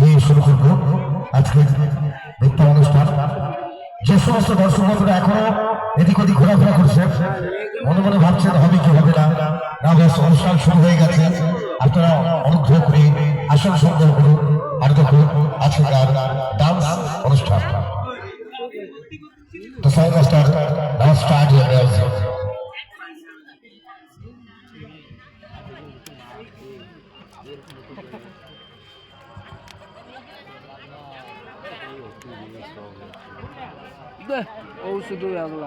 দিয়ে শুরু করবো আজকে নৃত্য অনুষ্ঠান। যে সমস্ত দর্শক বন্ধুরা এখনো এদিক ওদিক ঘোরাফেরা করছে, মনে মনে ভাবছেন হবে কি হবে না, না বেশ অনুষ্ঠান শুরু হয়ে গেছে। আপনারা অনুগ্রহ করে আসন সংগ্রহ করুন আর দেখুন আজকের ডান্স অনুষ্ঠান। The sound master now start your music. 네, 어우 수도 야구라.